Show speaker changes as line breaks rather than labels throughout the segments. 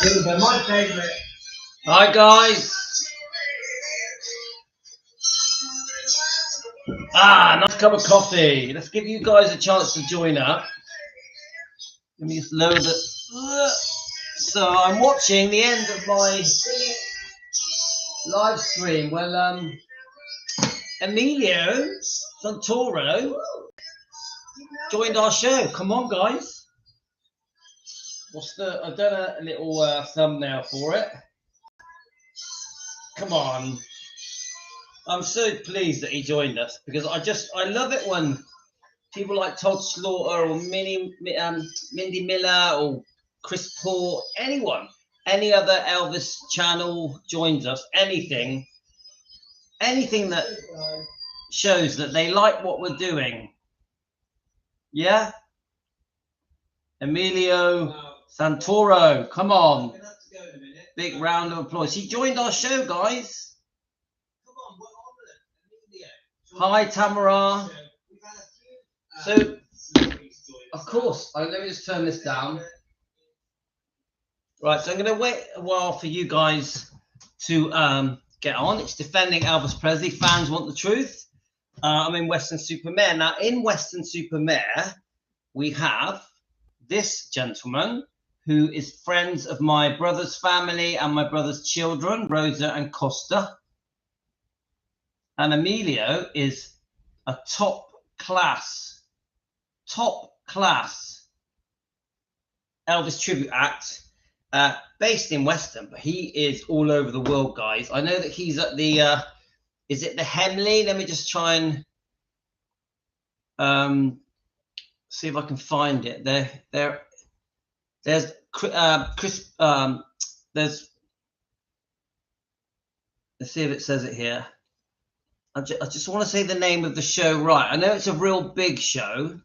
These are my favourite.
Hi guys. Nice cup of coffee. Let's give you guys a chance to join up. Let me just lower the. So I'm watching the end of my live stream. Well, Emilio Santoro joined our show. Come on, guys. What's the? I've done a little thumbnail for it. Come on. I'm so pleased that he joined us because I love it when people like Todd Slaughter or Mindy Miller or Chris Paul, anyone, any other Elvis channel joins us, anything that shows that they like what we're doing. Yeah? Emilio Santoro, come on. Big round of applause. He joined our show, guys. Hi, Tamara. So, of course, let me just turn this down. Right, so I'm going to wait a while for you guys to get on. It's Defending Elvis Presley. Fans want the truth. I'm in Weston-super-Mare. Now, in Weston-super-Mare, we have this gentleman who is friends of my brother's family and my brother's children, Rosa and Costa. And Emilio is a top class Elvis tribute act based in Weston, but he is all over the world, guys. I know that he's at the is it the Hemley? Let me just try and see if I can find it. There's Chris. There's, let's see if it says it here. I just want to say the name of the show right. I know it's a real big show.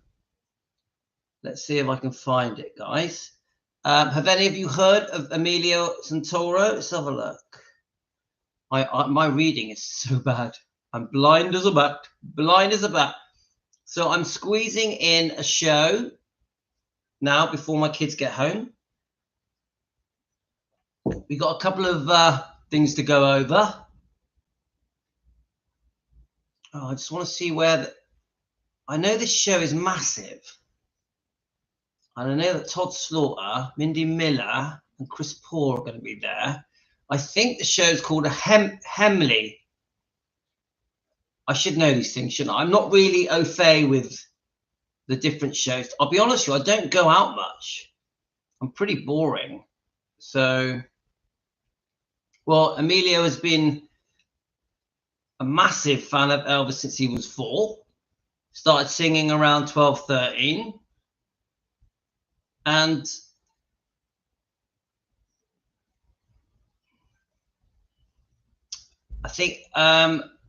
Let's see if I can find it, guys. Have any of you heard of Emilio Santoro? Let's have a look. My reading is so bad. I'm blind as a bat. Blind as a bat. So I'm squeezing in a show now before my kids get home. We got a couple of things to go over. Oh, I just want to see where I know this show is massive. And I know that Todd Slaughter, Mindy Miller, and Chris Paul are going to be there. I think the show's called Hemley. I should know these things, shouldn't I? I'm not really au fait with the different shows. I'll be honest with you, I don't go out much. I'm pretty boring. So, well, Emilio has been a massive fan of Elvis since he was 4. Started singing around 12, 13. And I think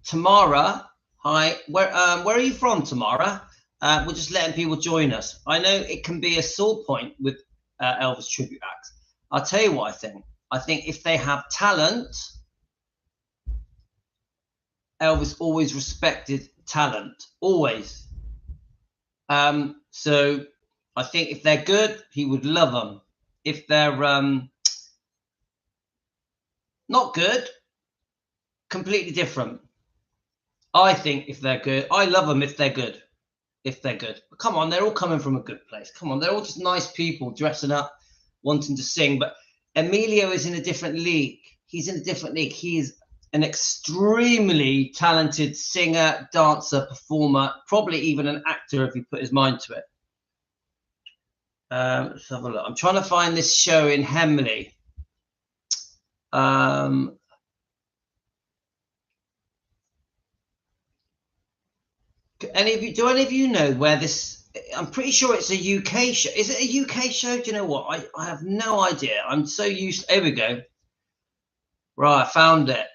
Tamara, hi, where are you from, Tamara? We're just letting people join us. I know it can be a sore point with Elvis tribute acts. I'll tell you what I think. I think if they have talent, Elvis always respected talent, always. So I think if they're good, he would love them. If they're not good, completely different. I think if they're good, I love them if they're good. If they're good. But come on, they're all coming from a good place. Come on, they're all just nice people dressing up, wanting to sing. But Emilio is in a different league. He's in a different league. He is an extremely talented singer, dancer, performer, probably even an actor if he put his mind to it. Let's have a look. I'm trying to find this show in Hemley. Do any of you know where this? I'm pretty sure it's a UK show. Is it a UK show? Do you know what? I have no idea. I'm so used. Here we go. Right, I found it.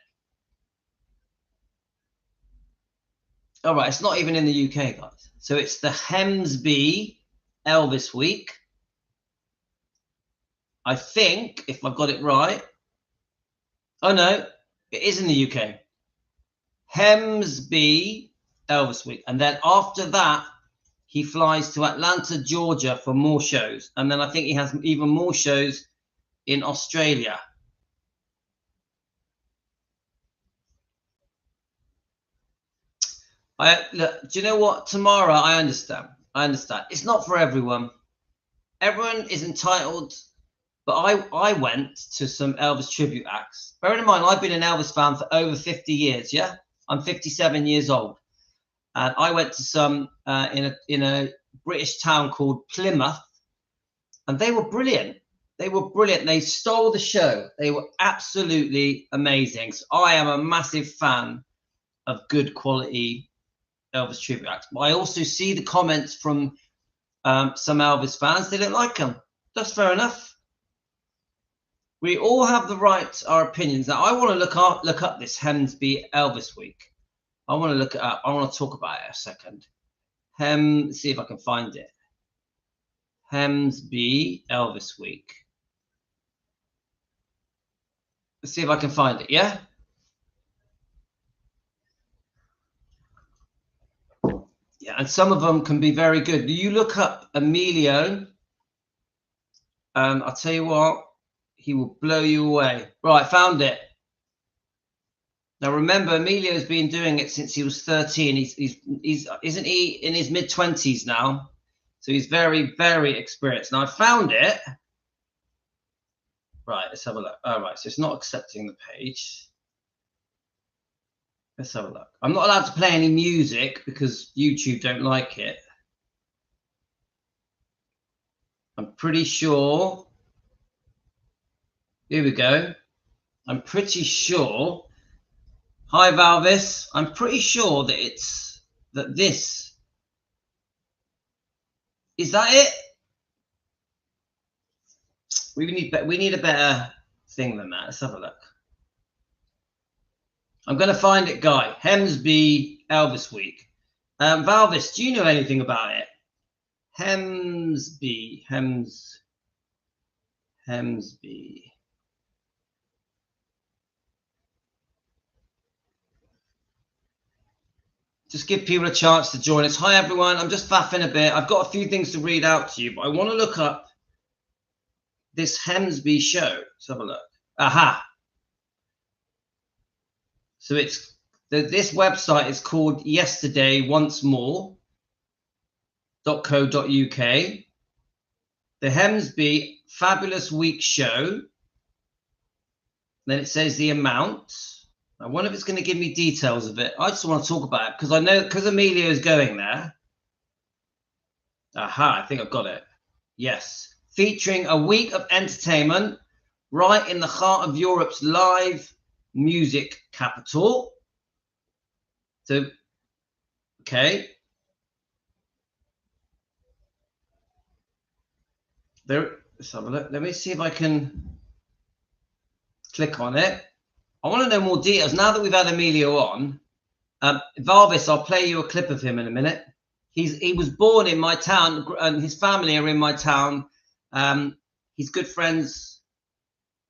All right, it's not even in the UK, guys. So it's the Hemsby Elvis Week. I think, if I've got it right. Oh, no, it is in the UK. Hemsby Elvis Week. And then after that, he flies to Atlanta, Georgia for more shows. And then I think he has even more shows in Australia. Look, do you know what? Tomorrow, I understand. It's not for everyone. Everyone is entitled. But I went to some Elvis tribute acts. Bearing in mind, I've been an Elvis fan for over 50 years. Yeah, I'm 57 years old, and I went to some in a British town called Plymouth, and they were brilliant. They were brilliant. They stole the show. They were absolutely amazing. So I am a massive fan of good quality Elvis tribute acts. But I also see the comments from some Elvis fans. They don't like them. That's fair enough. We all have the right to our opinions. Now, I want to look up this Hemsby Elvis Week. I want to look it up. I want to talk about it a second. Let's see if I can find it. Hemsby Elvis Week. Let's see if I can find it, yeah? Yeah, and some of them can be very good. Do you look up Emilio? I'll tell you what. He will blow you away. Right, found it. Now remember, Emilio's been doing it since he was 13. He's isn't he in his mid-20s now? So he's very, very experienced. Now I found it. Right, let's have a look. All right, so it's not accepting the page. Let's have a look. I'm not allowed to play any music because YouTube don't like it. I'm pretty sure. Here we go. I'm pretty sure. Hi, Valis. I'm pretty sure that this. Is that it? We need a better thing than that. Let's have a look. I'm going to find it, Guy. Hemsby Elvis Week. Valvis, do you know anything about it? Hemsby. Just give people a chance to join us. Hi, everyone. I'm just faffing a bit. I've got a few things to read out to you, but I want to look up this Hemsby show. Let's have a look. Aha. So it's this website is called yesterdayoncemore.co.uk. The Hemsby Fabulous Week Show. Then it says the amount. I wonder if it's going to give me details of it. I just want to talk about it because I know because Emilio is going there. Aha, I think I've got it. Yes. Featuring a week of entertainment right in the heart of Europe's live music capital. So, okay. There, let's have a look. Let me see if I can click on it. I want to know more details. Now that we've had Emilio on, Valvis, I'll play you a clip of him in a minute. He was born in my town, and his family are in my town. He's good friends.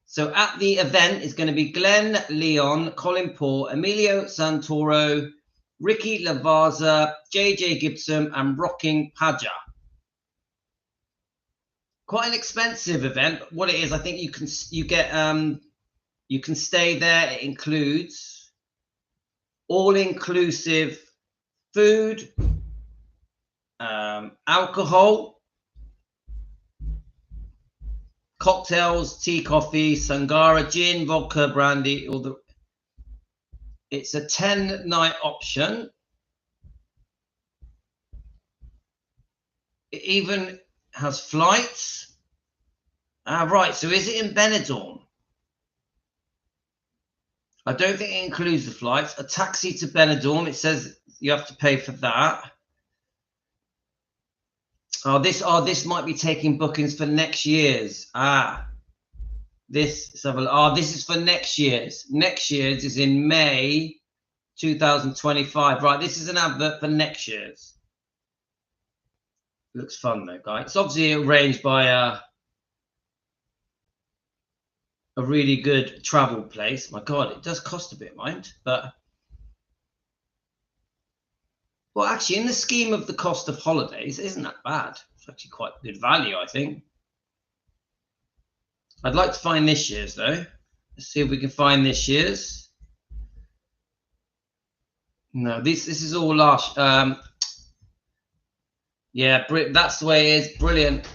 So at the event is going to be Glenn Leon, Colin Paul, Emilio Santoro, Ricky Lavazza, JJ Gibson, and Rocking Paja. Quite an expensive event. But what it is, I think you can stay there. It includes all-inclusive food, alcohol, cocktails, tea, coffee, sangara, gin, vodka, brandy. It's a 10-night option. It even has flights. Right. So is it in Benidorm? I don't think it includes the flights. A taxi to Benidorm. It says you have to pay for that. This might be taking bookings for next year's. This is for next year's. Next year's is in May 2025. Right, this is an advert for next year's. Looks fun though, guys. It's obviously arranged by a really good travel place. My God, it does cost a bit, mind, but well, actually, in the scheme of the cost of holidays, isn't that bad? It's actually quite good value, I think. I'd like to find this year's though. Let's see if we can find this year's. No, this is all last. Yeah, that's the way it is. Brilliant.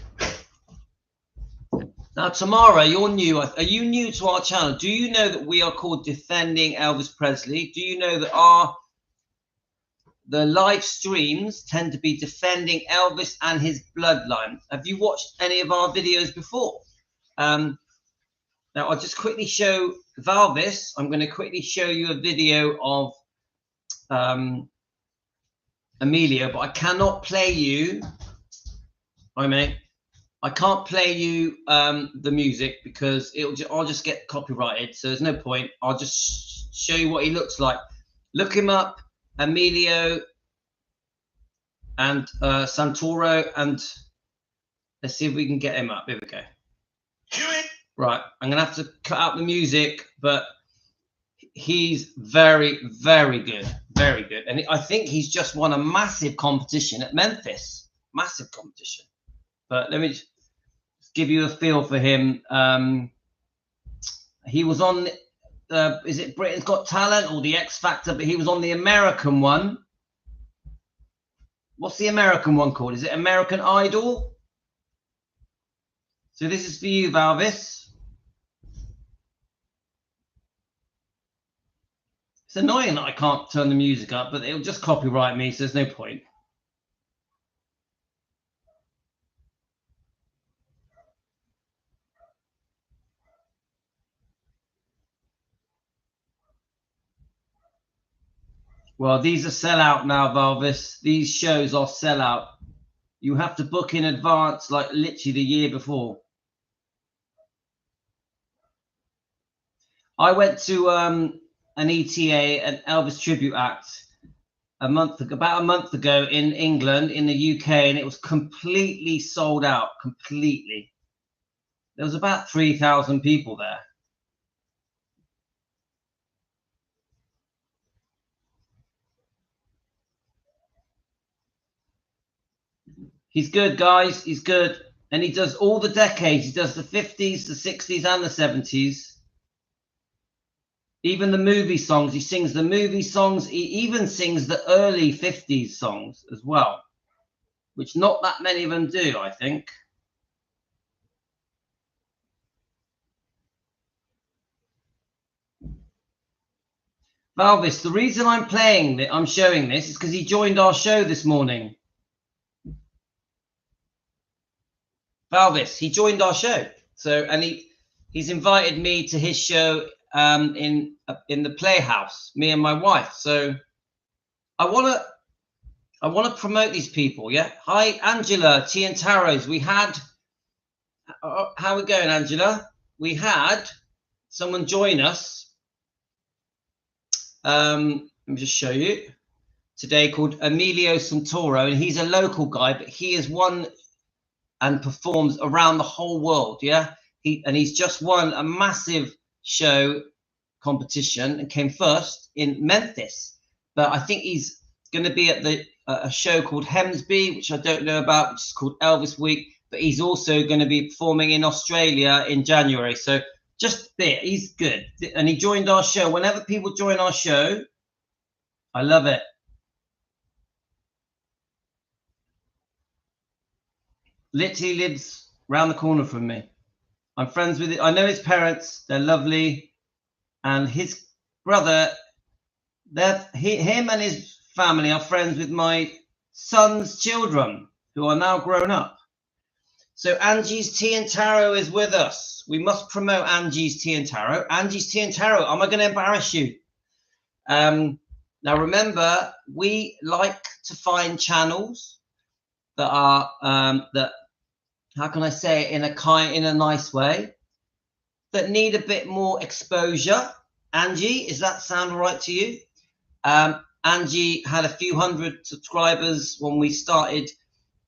Now, Tamara, you're new. Are you new to our channel? Do you know that we are called Defending Elvis Presley? Do you know that the live streams tend to be defending Elvis and his bloodline? Have you watched any of our videos before? Now, I'll just quickly show Valvis. I'm going to quickly show you a video of Emilio, but I cannot play you. Hi, mate. I can't play you the music because I'll just get copyrighted. So there's no point. I'll just show you what he looks like. Look him up, Emilio and Santoro, and let's see if we can get him up. Here we go. Right, I'm gonna have to cut out the music, but he's very, very good, very good. And I think he's just won a massive competition at Memphis, massive competition. But let me just give you a feel for him. He was on, is it Britain's Got Talent or the X Factor? But he was on the American one. What's the American one called? Is it American Idol? So this is for you, Valvis. It's annoying that I can't turn the music up, but it'll just copyright me, so there's no point. Well, these are sellout now, Valvis. These shows are sellout. You have to book in advance, like literally the year before. I went to an ETA, an Elvis tribute act, about a month ago in England, in the UK, and it was completely sold out. Completely. There was about 3,000 people there. He's good, guys. He's good. And he does all the decades. He does the 50s, the 60s, and the 70s. Even the movie songs. He sings the movie songs. He even sings the early 50s songs as well, which not that many of them do, I think. Valvis, the reason I'm showing this is because he joined our show this morning. Valvis, he joined our show. So, and he's invited me to his show in the Playhouse, me and my wife. So I want to promote these people. Yeah. Hi, Angela, Tea and Tarots. We had, how are we going, Angela? We had someone join us. Let me just show you today, called Emilio Santoro, and he's a local guy, but he has won and performs around the whole world. Yeah. He's just won a massive show competition and came first in Memphis, but I think he's going to be at a show called Hemley, which I don't know about, which is called Elvis Week, but he's also going to be performing in Australia in January. So just a bit, he's good. And he joined our show. Whenever people join our show, I love it. Literally lives around the corner from me. I'm friends with it. I know his parents. They're lovely. And his brother, him and his family are friends with my son's children, who are now grown up. So Angie's Tea and Tarot is with us. We must promote Angie's Tea and Tarot. Angie's Tea and Tarot. Am I going to embarrass you? Now remember, we like to find channels that are how can I say it in a nice way, that need a bit more exposure. Angie, does that sound all right to you? Angie had a few hundred subscribers when we started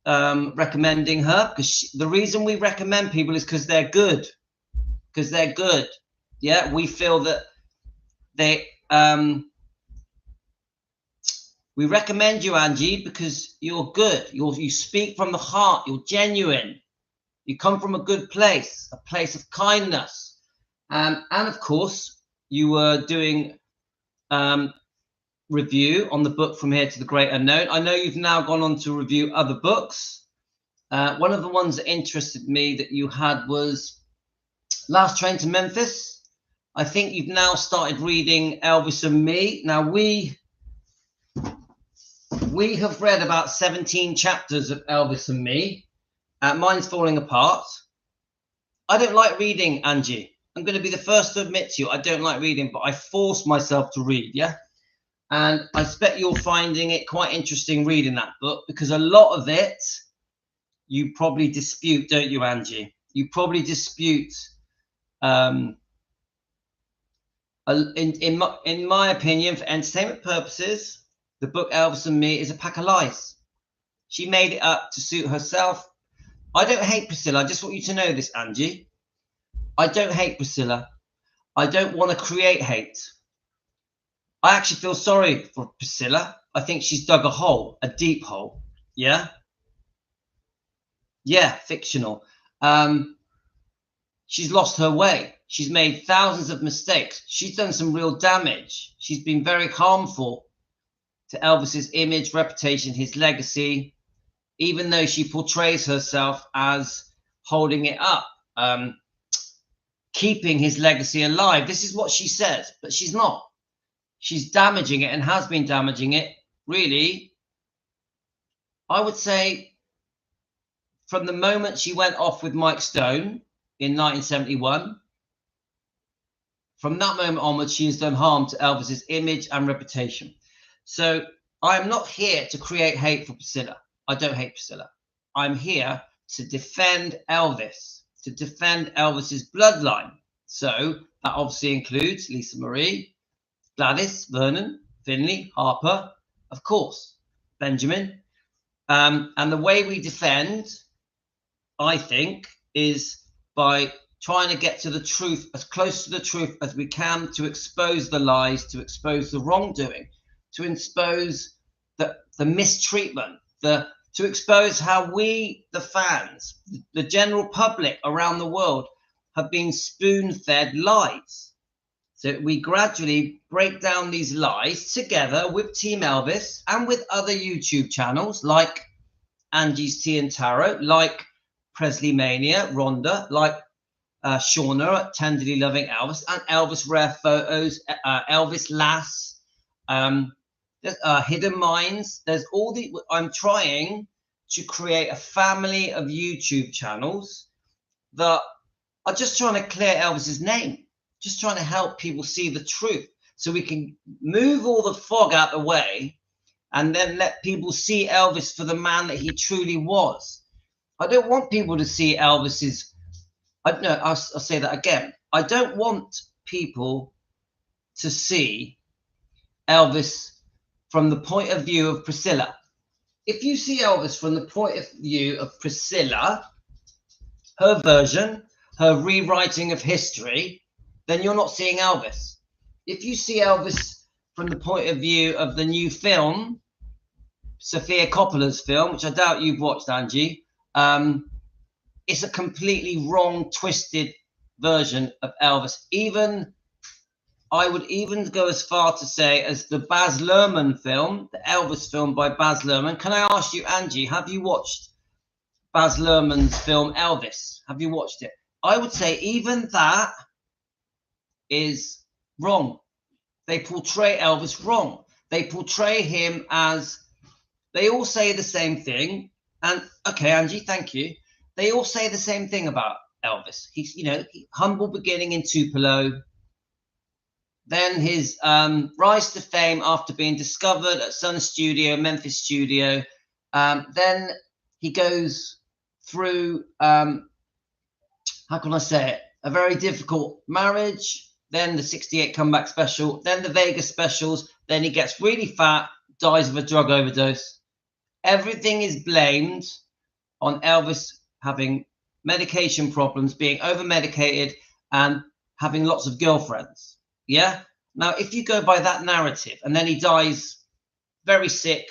recommending her, because the reason we recommend people is because they're good. Because they're good. Yeah, we feel that they we recommend you, Angie, because you're good. You speak from the heart. You're genuine. You come from a good place, a place of kindness. And of course, you were doing review on the book From Here to the Great Unknown. I know you've now gone on to review other books. One of the ones that interested me that you had was Last Train to Memphis. I think you've now started reading Elvis and Me. Now, we have read about 17 chapters of Elvis and Me. Mine's falling apart. I don't like reading, Angie. I'm going to be the first to admit to you, I don't like reading, but I force myself to read, yeah? And I expect you're finding it quite interesting reading that book, because a lot of it you probably dispute, don't you, Angie? You probably dispute, in my opinion, for entertainment purposes, the book Elvis and Me is a pack of lies. She made it up to suit herself. I don't hate Priscilla. I just want you to know this, Angie. I don't hate Priscilla. I don't want to create hate. I actually feel sorry for Priscilla. I think she's dug a hole, a deep hole. Yeah? Yeah, fictional. She's lost her way. She's made thousands of mistakes. She's done some real damage. She's been very harmful to Elvis's image, reputation, his legacy, even though she portrays herself as holding it up, keeping his legacy alive. This is what she says, but she's not. She's damaging it and has been damaging it, really, I would say, from the moment she went off with Mike Stone in 1971. From that moment onwards, she has done harm to Elvis's image and reputation. So I'm not here to create hate for Priscilla. I don't hate Priscilla. I'm here to defend Elvis, to defend Elvis's bloodline. So that obviously includes Lisa Marie, Gladys, Vernon, Finley, Harper, of course, Benjamin. And the way we defend, I think, is by trying to get to the truth, as close to the truth as we can, to expose the lies, to expose the wrongdoing, to expose the mistreatment, to expose how we, the fans, the general public around the world, have been spoon-fed lies. So we gradually break down these lies together with Team Elvis and with other YouTube channels like Angie's Tea and Tarot, like Presley Mania, Rhonda, like Shauna at Tenderly Loving Elvis, and Elvis Rare Photos, Elvis Lass, Hidden Minds. There's all the. I'm trying to create a family of YouTube channels that are just trying to clear Elvis's name, just trying to help people see the truth, so we can move all the fog out the way, and then let people see Elvis for the man that he truly was. I don't want people to see Elvis's. I'll say that again. I don't want people to see Elvis from the point of view of Priscilla. If you see Elvis from the point of view of Priscilla, her version, her rewriting of history, then you're not seeing Elvis. If you see Elvis from the point of view of the new film, Sofia Coppola's film, which I doubt you've watched, Angie, it's a completely wrong, twisted version of Elvis. I would even go as far to say as the Baz Luhrmann film, the Elvis film by Baz Luhrmann. Can I ask you, Angie, have you watched Baz Luhrmann's film Elvis? Have you watched it? I would say even that is wrong. They portray Elvis wrong. They portray him as, they all say the same thing. And okay, Angie, thank you. They all say the same thing about Elvis. He's, humble beginning in Tupelo. Then his rise to fame after being discovered at Sun Studio, Memphis Studio. Then he goes through, how can I say it, a very difficult marriage. Then the 68 comeback special. Then the Vegas specials. Then he gets really fat, dies of a drug overdose. Everything is blamed on Elvis having medication problems, being over-medicated, and having lots of girlfriends. Yeah? Now, if you go by that narrative, and then he dies very sick,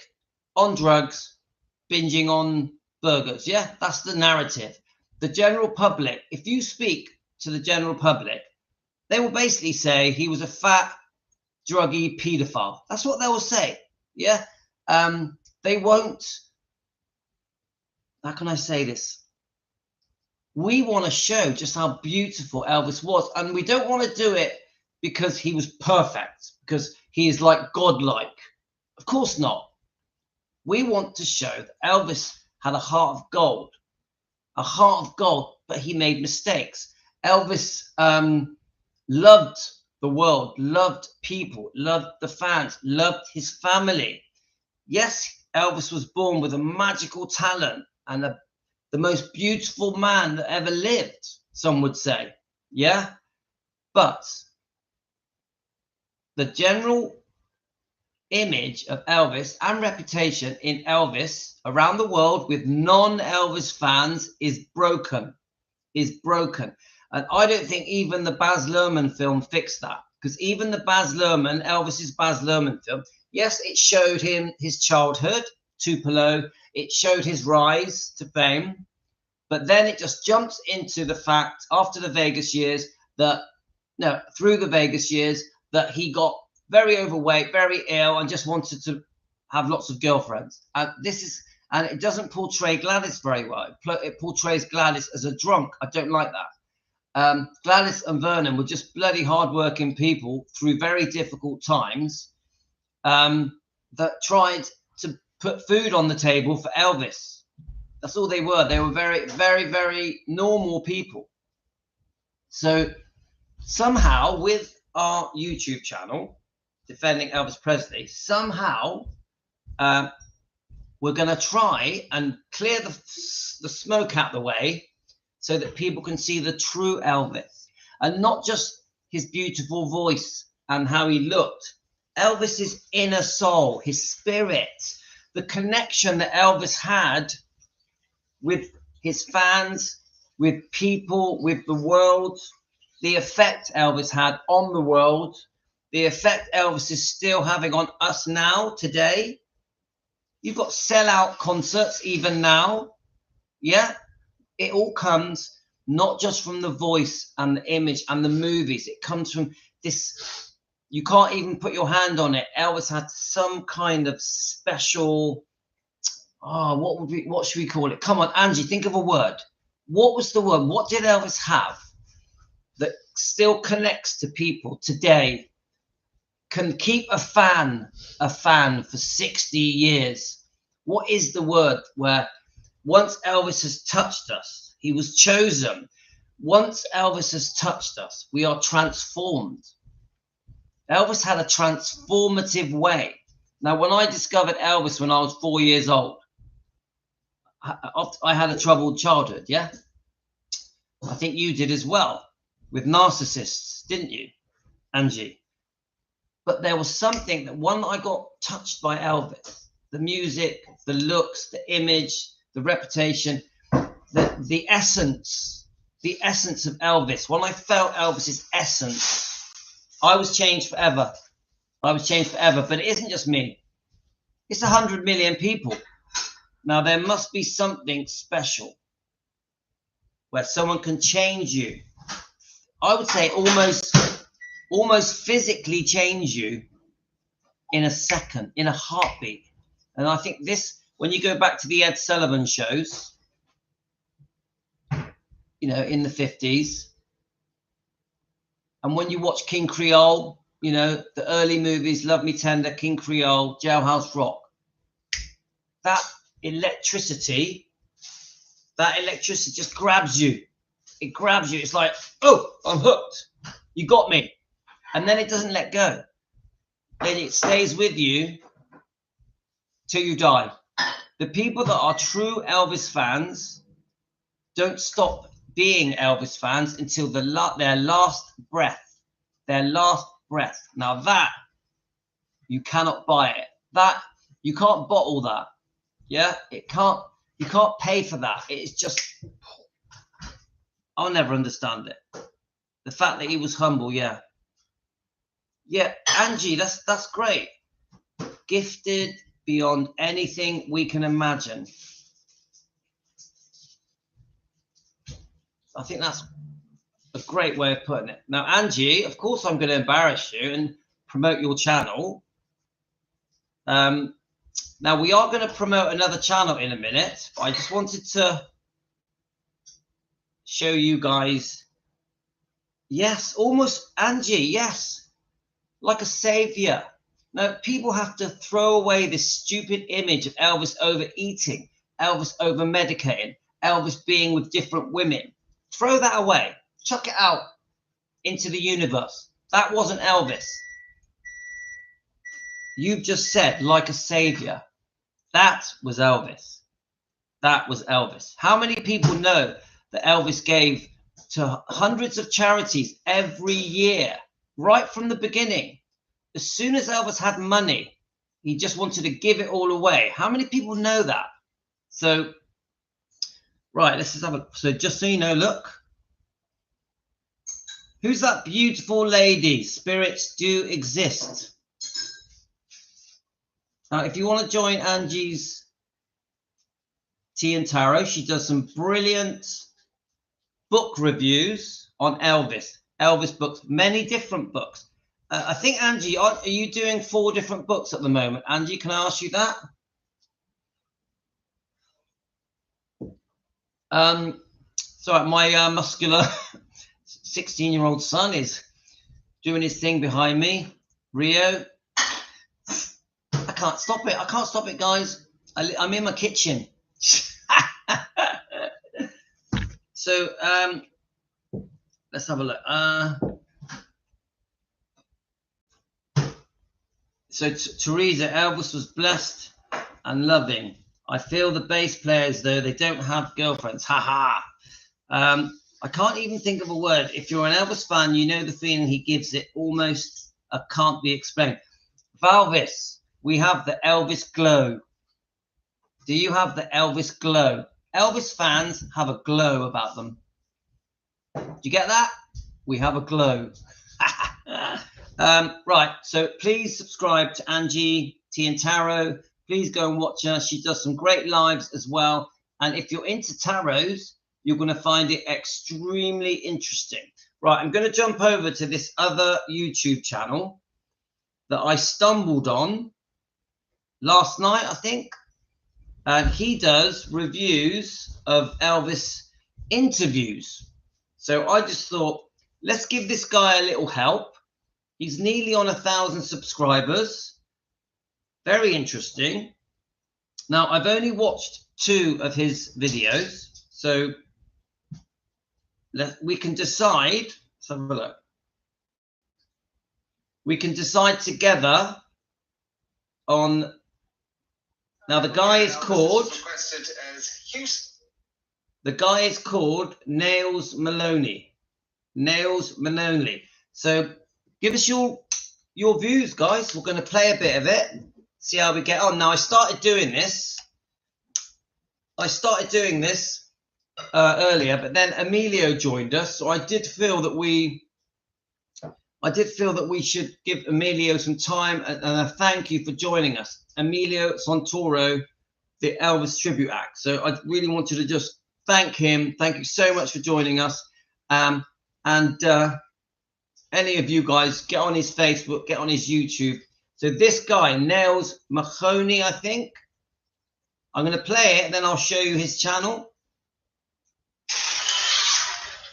on drugs, binging on burgers. Yeah? That's the narrative. the general public, if you speak to the general public, they will basically say he was a fat, druggy paedophile. That's what they will say. Yeah. They won't. How can I say this? We want to show just how beautiful Elvis was. And we don't want to do it because he was perfect, because he is like godlike. Of course not. We want to show that Elvis had a heart of gold. A heart of gold, but he made mistakes. Elvis loved the world, loved people, loved the fans, loved his family. Yes, Elvis was born with a magical talent and the most beautiful man that ever lived, some would say. Yeah? But the general image of Elvis and reputation in Elvis around the world with non-Elvis fans is broken. And I don't think even the Baz Luhrmann film fixed that, because even the Elvis's Baz Luhrmann film, yes, it showed him his childhood, Tupelo, it showed his rise to fame, but then it just jumps into the fact after the Vegas years through the Vegas years that he got very overweight, very ill, and just wanted to have lots of girlfriends. And it doesn't portray Gladys very well. It portrays Gladys as a drunk. I don't like that. Gladys and Vernon were just bloody hardworking people through very difficult times that tried to put food on the table for Elvis. That's all they were. They were very, very, very normal people. So somehow with our YouTube channel, Defending Elvis Presley, somehow we're going to try and clear the smoke out the way so that people can see the true Elvis and not just his beautiful voice and how he looked. Elvis's inner soul, his spirit, the connection that Elvis had with his fans, with people, with the world, the effect Elvis had on the world, the effect Elvis is still having on us now, today. You've got sellout concerts even now. Yeah, it all comes not just from the voice and the image and the movies. It comes from this. You can't even put your hand on it. Elvis had some kind of special. What should we call it? Come on, Angie, think of a word. What was the word? What did Elvis have that still connects to people today? Can keep a fan for 60 years. What is the word where once Elvis has touched us, he was chosen. Once Elvis has touched us, we are transformed. Elvis had a transformative way. Now, when I discovered Elvis when I was 4 years old, I had a troubled childhood, yeah? I think you did as well, with narcissists, didn't you, Angie? But there was something that when I got touched by Elvis, the music, the looks, the image, the reputation, the essence of Elvis. When I felt Elvis's essence, I was changed forever. But it isn't just me. It's 100 million people. Now, there must be something special where someone can change you. I would say almost physically change you in a second, in a heartbeat. And I think this, when you go back to the Ed Sullivan shows, in the 50s, and when you watch King Creole, the early movies, Love Me Tender, King Creole, Jailhouse Rock, that electricity just grabs you. It grabs you. It's like, oh, I'm hooked. You got me. And then it doesn't let go. Then it stays with you till you die. The people that are true Elvis fans don't stop being Elvis fans until their last breath. Their last breath. Now that, you cannot buy it. That, you can't bottle that. Yeah? You can't pay for that. It's just, I'll never understand it. The fact that he was humble, yeah. Yeah, Angie, that's great. Gifted beyond anything we can imagine. I think that's a great way of putting it. Now, Angie, of course, I'm going to embarrass you and promote your channel. Now, we are going to promote another channel in a minute, but I just wanted to show you guys. Yes, almost Angie, yes, like a savior. Now, people have to throw away this stupid image of Elvis overeating, Elvis over-medicating, Elvis being with different women. Throw that away. Chuck it out into the universe. That wasn't Elvis. You've just said, like a savior. That was Elvis. That was Elvis. How many people know that Elvis gave to hundreds of charities every year, right from the beginning? As soon as Elvis had money, he just wanted to give it all away. How many people know that? So, right, let's just have a... So just so you know, look. Who's that beautiful lady? Spirits do exist. Now, if you want to join Angie's Tea and Tarot, she does some brilliant book reviews on Elvis. Elvis books, many different books. I think, Angie, are you doing 4 different books at the moment? Angie, can I ask you that? Sorry, my muscular 16-year-old son is doing his thing behind me. Rio. I can't stop it. I can't stop it, guys. I'm in my kitchen. So, let's have a look. So, Teresa, Elvis was blessed and loving. I feel the bass players, though, they don't have girlfriends. Ha ha. I can't even think of a word. If you're an Elvis fan, you know the feeling he gives it almost can't be explained. Valis, we have the Elvis glow. Do you have the Elvis glow? Elvis fans have a glow about them. Do you get that? We have a glow. Right, so please subscribe to Angie Tea and Tarot. Please go and watch her. She does some great lives as well. And if you're into tarots, you're going to find it extremely interesting. Right, I'm going to jump over to this other YouTube channel that I stumbled on last night, I think. And he does reviews of Elvis interviews. So I just thought, let's give this guy a little help. He's nearly on 1,000 subscribers. Very interesting. Now, I've only watched 2 of his videos. So we can decide. Let's have a look. We can decide together on... Now, the guy is called... The guy is called Nails Mahoney. Nails Mahoney. So give us your views, guys. We're going to play a bit of it. See how we get on. Now, I started doing this. Earlier, but then Emilio joined us. So I did feel that we should give Emilio some time and a thank you for joining us. Emilio Santoro, the Elvis Tribute Act. So I really wanted to just thank him. Thank you so much for joining us. And any of you guys, get on his Facebook, get on his YouTube. So this guy, Nails Mahoney, I think. I'm going to play it, then I'll show you his channel.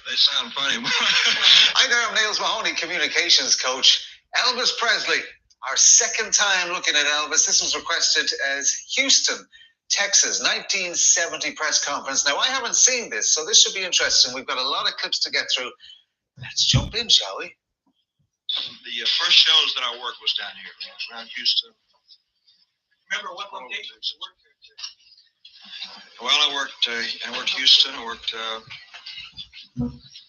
They sound funny. Hi there, I'm Nails Mahoney, communications coach. Elvis Presley, our second time looking at Elvis. This was requested as Houston, Texas, 1970 press conference. Now, I haven't seen this, so this should be interesting. We've got a lot of clips to get through. Let's jump in, shall we?
The first shows that I worked was down here, around Houston.
Remember what location you worked here?
Well, I worked Houston. I worked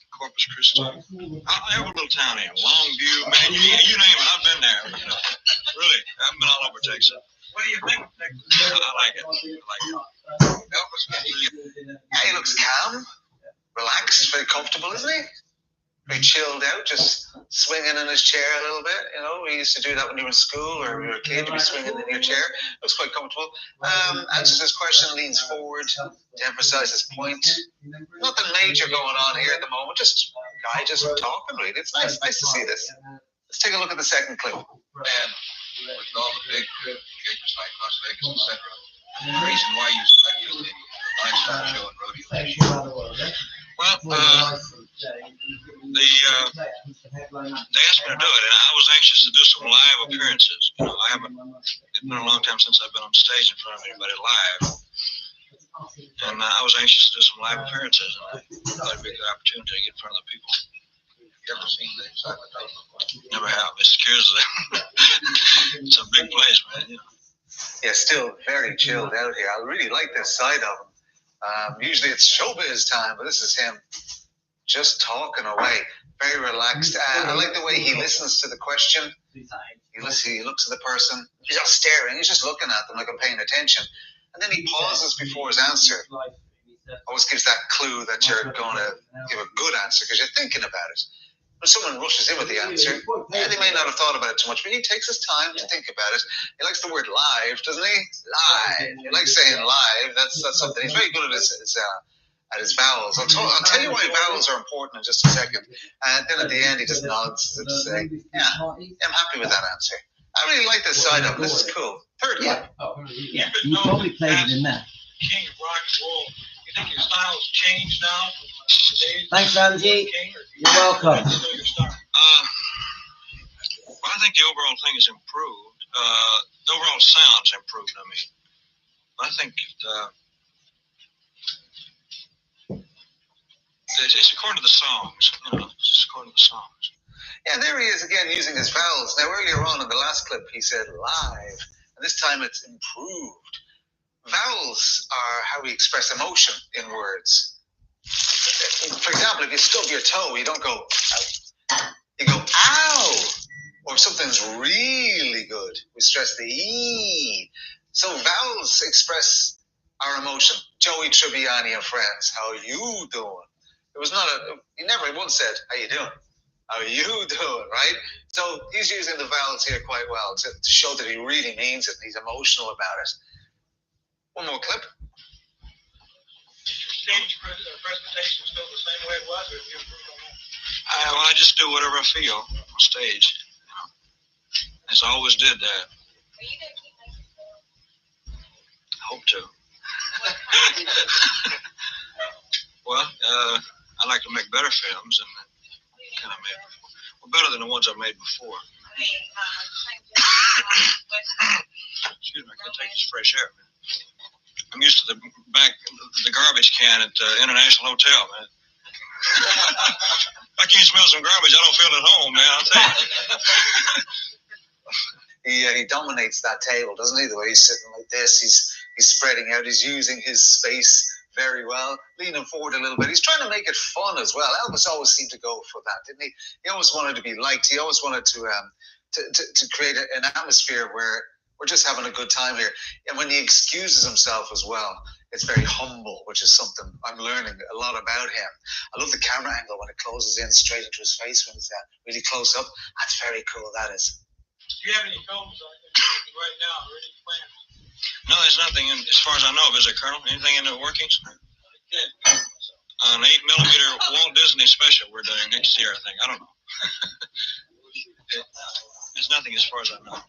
Corpus Christi. Every little town in Longview, man, you name it, I've been there. You know, really, I've been all over Texas.
What do you think of Texas?
I like it.
Yeah, he looks calm, relaxed, very comfortable, isn't he? Very chilled out, just swinging in his chair a little bit. You know, we used to do that when you were in school or you were a kid. You'd be swinging in your chair. Looks quite comfortable. Answers his question, leans forward to emphasize his point. Nothing major going on here at the moment. Just a guy just talking, really. It's nice to see this. Let's take a look at the second clip.
With all the big gigs like Las Vegas, etc., the reason why you selected the lifestyle show and rodeo. Well, they asked me to do it, and I was anxious to do some live appearances. You know, it's been a long time since I've been on stage in front of anybody live. And I was anxious to do some live appearances, and I thought it'd be a good opportunity to get in front of the people. You ever seen the excitement? Never have. It scares them. It's a big place, man. You know.
Yeah, still very chilled out here. I really like this side of him. Usually it's showbiz time, but this is him just talking away, very relaxed. I like the way he listens to the question. He looks at the person. He's not staring. He's just looking at them like I'm paying attention. And then he pauses before his answer. Always gives that clue that you're going to give a good answer because you're thinking about it. When someone rushes in with the answer, they may not have thought about it too much, but he takes his time to think about it. He likes the word live, doesn't he? Live. He likes saying live. That's something. He's very good at his vowels. I'll tell you why vowels are important in just a second. And then at the end, he just nods and say, yeah, I'm happy with that answer. I really like this side of him. This is cool. Third one.
Yeah, you probably played it in there.
King of rock and roll. You think your style's changed now?
Thanks, Angie. You're welcome.
Well, I think the overall thing has improved. The overall sound's improved, I mean. I think it's according to the songs. You know, it's just according to the songs.
Yeah, there he is again using his vowels. Now, earlier on in the last clip, he said live. And this time it's improved. Vowels are how we express emotion in words. For example, if you stub your toe, you don't go, ow. You go, ow. Or if something's really good, we stress the E. So vowels express our emotion. Joey Tribbiani and friends, how you doing? It was not he never once said, how you doing? How you doing, right? So he's using the vowels here quite well to show that he really means it. He's emotional about it. One more clip.
Stage presentation still the same way it was, or you improved on that? Well, I just do whatever I feel on stage. You know, as I always did that. Are you going to keep making films? I hope to. Well, I like to make better films than kind of made before. Well, better than the ones I've made before. Excuse me, I can't take this fresh air, man. I'm used to the garbage can at the International Hotel, man. If I can't smell some garbage, I don't feel at home, man. I'll tell you.
He dominates that table, doesn't he? The way he's sitting like this, he's spreading out. He's using his space very well, leaning forward a little bit. He's trying to make it fun as well. Elvis always seemed to go for that, didn't he? He always wanted to be liked. He always wanted to create an atmosphere where we're just having a good time here. And when he excuses himself as well, it's very humble, which is something I'm learning a lot about him. I love the camera angle when it closes in straight into his face when it's really close up. That's very cool, that is.
Do you have any films right now or any plans? No, there's nothing, as far as I know, is there, Colonel? Anything in the workings? An 8mm Walt Disney special we're doing next year, I think. I don't know. There's nothing as far as I know.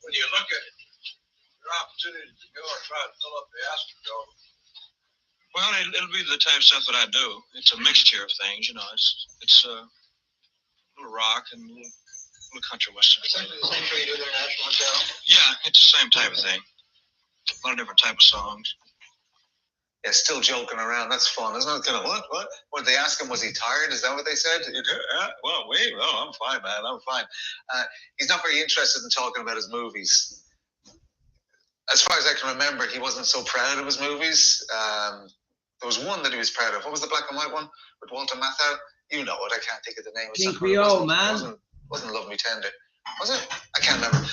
When you look at it, your opportunity to go and try to fill up the Astrodome. Well, it'll be the type of stuff that I do. It's a mixture of things, you know. It's a little rock and a little country western. Same thing you do there, National Hotel? Yeah, it's the same type of thing. A lot of different type of songs.
Yeah, still joking around. That's fun, isn't it? Kind of, what? When they asked him, was he tired? Is that what they said? Well, I'm fine, man. I'm fine. He's not very interested in talking about his movies. As far as I can remember, he wasn't so proud of his movies. There was one that he was proud of. What was the black and white one with Walter Matthau? You know it. I can't think of the name.
King Creole, man.
Wasn't Love Me Tender. Was it? I can't remember.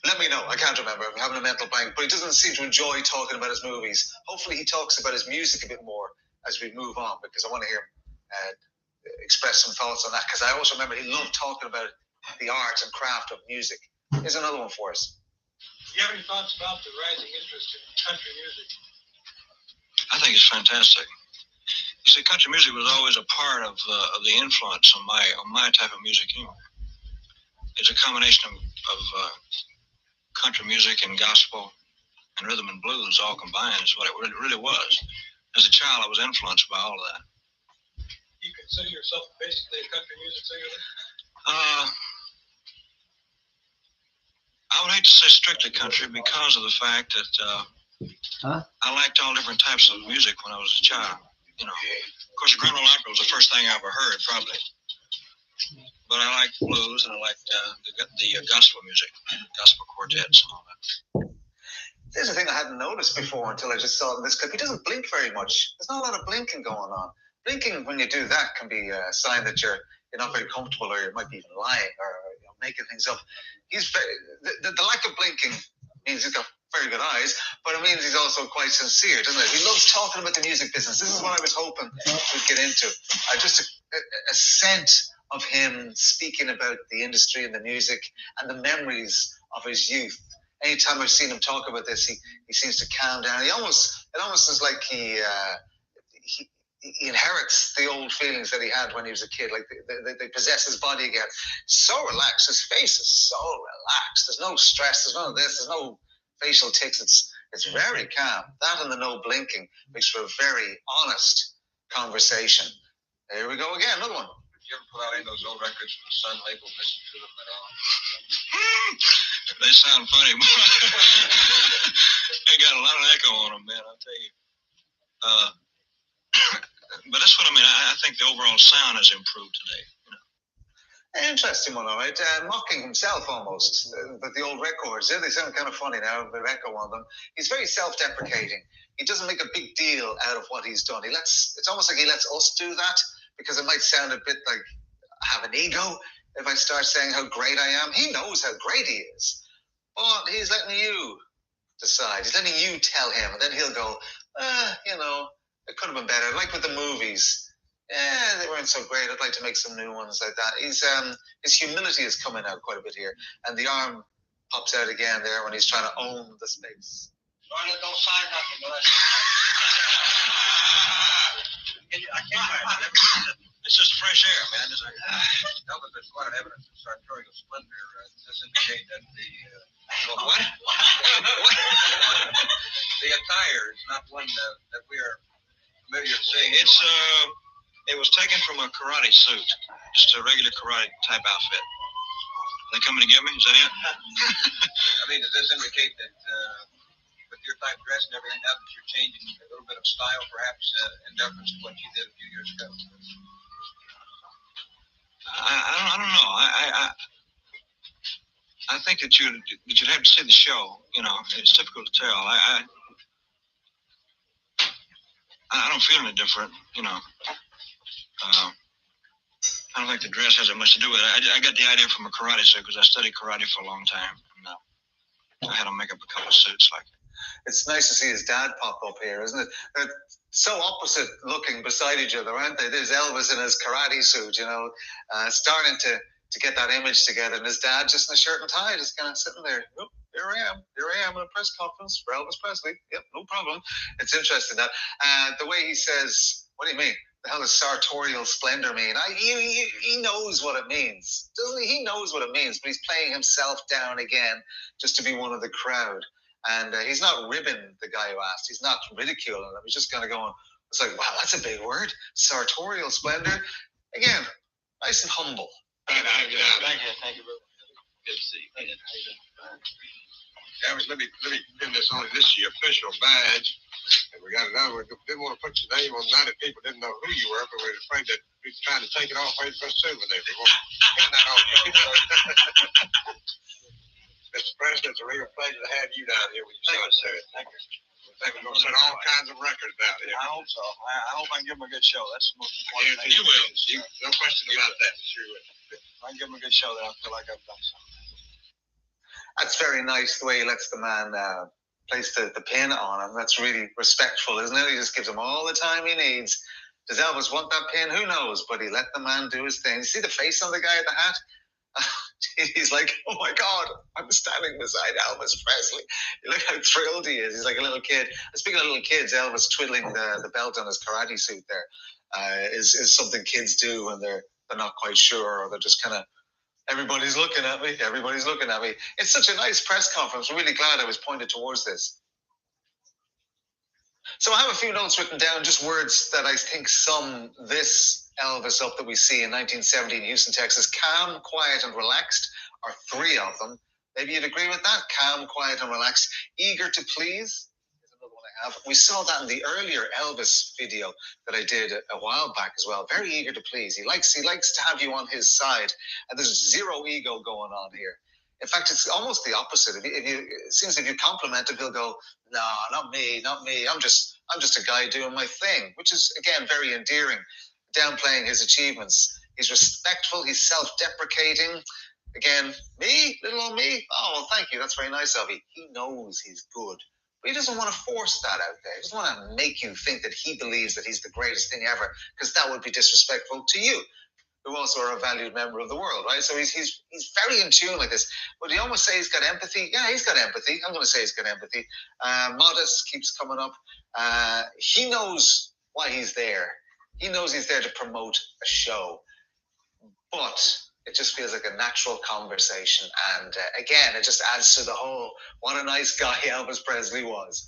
Let me know. I can't remember. I'm having a mental blank. But he doesn't seem to enjoy talking about his movies. Hopefully he talks about his music a bit more as we move on, because I want to hear express some thoughts on that, because I also remember he loved talking about the art and craft of music. Here's another one for us.
Do you have any thoughts about the rising interest in country music? I think it's fantastic. You see, country music was always a part of the influence on my type of music anyway. It's a combination of country music and gospel and rhythm and blues all combined is what it really was. As a child, I was influenced by all of that. You consider yourself basically a country music singer? I would hate to say strictly country because of the fact that I liked all different types of music when I was a child. You know, of course, the Grand Ole Opry was the first thing I ever heard, probably. But I liked blues and I liked the gospel music, gospel quartets and all that.
There's a thing I hadn't noticed before until I just saw this clip. He doesn't blink very much. There's not a lot of blinking going on. Blinking, when you do that, can be a sign that you're not very comfortable, or you might be even lying or making things up. He's very, the lack of blinking means he's got very good eyes, but it means he's also quite sincere, doesn't it? He loves talking about the music business. This is what I was hoping we'd get into. Just a sense of him speaking about the industry and the music and the memories of his youth. Anytime I've seen him talk about this, he seems to calm down. It almost is like he inherits the old feelings that he had when he was a kid. Like they possess his body again. So relaxed. His face is so relaxed. There's no stress. There's none of this. There's no facial tics. It's very calm. That and the no blinking makes for a very honest conversation. Here we go again. Another one.
Did you ever put out any of those old records from the Sun label? Listen to them at all? They sound funny. They got a lot of echo on them, man. I'll tell you. But that's what I mean. I think the overall sound has improved today. You know?
Interesting one, all right. Mocking himself almost. But the old records, they sound kind of funny now, with echo on them. He's very self-deprecating. He doesn't make a big deal out of what he's done. It's almost like he lets us do that, because it might sound a bit like I have an ego if I start saying how great I am. He knows how great he is, but he's letting you decide. He's letting you tell him, and then he'll go, it could have been better. Like with the movies, they weren't so great. I'd like to make some new ones like that. His humility is coming out quite a bit here, and the arm pops out again there when he's trying to own the space.
Charlotte, don't sign nothing. I can't. It's just fresh air, man. Elvis, there's quite an evidence of sartorial splendor. Does this indicate that what? The attire is not one that we are familiar with seeing. It was taken from a karate suit, just a regular karate type outfit. Are they coming to get me? Is that it? I mean, does this indicate that with your type dress and everything, now that you're changing a little bit of style, perhaps in deference to what you did a few years ago? I don't know. I think that you'd have to see the show. You know, it's difficult to tell. I don't feel any different. You know, I don't think the dress has that much to do with it. I got the idea from a karate suit because I studied karate for a long time. And, I had to make up a couple of suits like that.
It's nice to see his dad pop up here, isn't it? They're so opposite looking beside each other, aren't they? There's Elvis in his karate suit, starting to get that image together, and his dad just in a shirt and tie, just kind of sitting there. Oh, here I am in a press conference for Elvis Presley. Yep, no problem. It's interesting that the way he says, "What do you mean? The hell does sartorial splendor mean?" He knows what it means, doesn't he? He knows what it means, but he's playing himself down again just to be one of the crowd. And he's not ribbing the guy who asked. He's not ridiculing him. He's just kind of going, it's like, wow, that's a big word. Sartorial splendor. Again, nice and humble.
Thank you. Good to see you. Elvis, let me give this only this year official badge. And we got another one. We didn't want to put your name on 90 people didn't know who you were, but we were afraid that we were trying to take it off right for a souvenir. We won't pin that on you. Mr. President, it's a real pleasure to have you down here with your son, sir. Thank you. I think we're going to set all kinds of records out here. I hope so. I hope I can give him a good show. That's the most important thing. You will. No question about that. Sure will. If I can give him a good show, then I feel like I've done something.
That's very nice the way he lets the man place the pin on him. That's really respectful, isn't it? He just gives him all the time he needs Does Elvis want that pin? Who knows? But he let the man do his thing. You see the face on the guy at the hat? He's like, oh my God, I'm standing beside Elvis Presley. Look how thrilled he is. He's like a little kid. Speaking of little kids, Elvis twiddling the belt on his karate suit there is something kids do when they're not quite sure, or they're just kind of, everybody's looking at me. Everybody's looking at me. It's such a nice press conference. I'm really glad I was pointed towards this. So I have a few notes written down, just words that I think sum this Elvis up that we see in 1970 in Houston, Texas. Calm, quiet, and relaxed are three of them. Maybe you'd agree with that? Calm, quiet, and relaxed. Eager to please is another one I have. We saw that in the earlier Elvis video that I did a while back as well. Very eager to please. He likes to have you on his side, and there's zero ego going on here. In fact, it's almost the opposite. It seems if you compliment him, he'll go, "No, not me. I'm just a guy doing my thing," which is again very endearing. Downplaying his achievements. He's respectful. He's self-deprecating. Again, me, little old me. Oh, well, thank you. That's very nice of you. He knows he's good, but he doesn't want to force that out there. He doesn't want to make you think that he believes that he's the greatest thing ever, because that would be disrespectful to you, who also are a valued member of the world, right? So he's very in tune like this. Would you almost say he's got empathy? Yeah, he's got empathy. I'm going to say he's got empathy. Modest keeps coming up. He knows why he's there. He knows he's there to promote a show, but it just feels like a natural conversation. And again, it just adds to the whole, what a nice guy Elvis Presley was.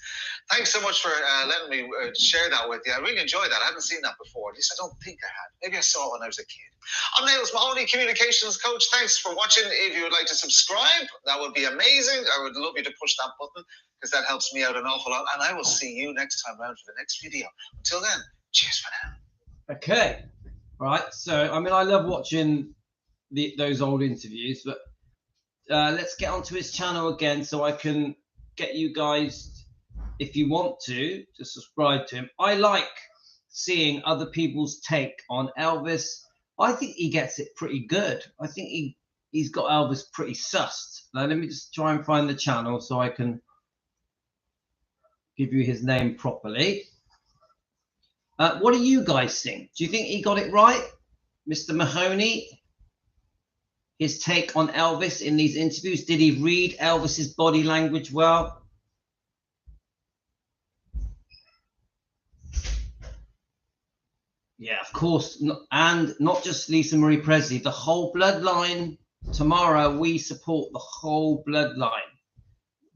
Thanks so much for letting me share that with you. I really enjoyed that. I hadn't seen that before. At least I don't think I had. Maybe I saw it when I was a kid. I'm Mahoney, Communications Coach. Thanks for watching. If you would like to subscribe, that would be amazing. I would love you to push that button, because that helps me out an awful lot. And I will see you next time around for the next video. Until then, cheers for now.
Okay, right. So, I mean, I love watching those old interviews, but let's get onto his channel again so I can get you guys, if you want to subscribe to him. I like seeing other people's take on Elvis. I think he gets it pretty good. I think he's got Elvis pretty sussed. Now, let me just try and find the channel so I can give you his name properly. What do you guys think? Do you think he got it right, Mr. Mahoney? His take on Elvis in these interviews. Did he read Elvis's body language well? Yeah, of course. And not just Lisa Marie Presley, the whole bloodline. Tomorrow, we support the whole bloodline.